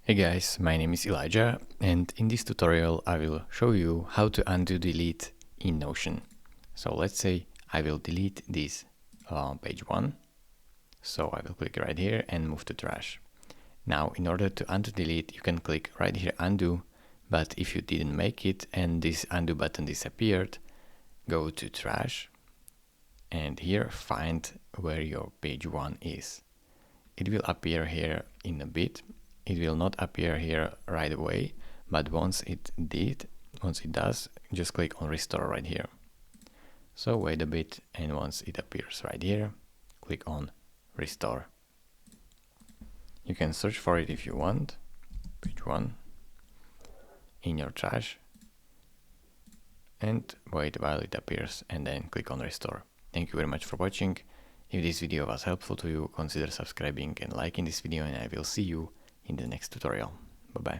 Hey guys, my name is Elijah, and in this tutorial I will show you how to undo delete in Notion. So let's say I will delete this page 1. So I will click right here and move to trash. Now in order to undo delete, you can click right here undo, but if you didn't make it and this undo button disappeared, go to trash and here find where your page 1 is. It will appear here in a bit. It will not appear here right away, but once it does, just click on restore right here. So wait a bit, and once it appears right here, click on restore. You can search for it if you want, page 1, in your trash, and wait while it appears and then click on restore. Thank you very much for watching. If this video was helpful to you, consider subscribing and liking this video, and I will see you in the next tutorial. Bye bye.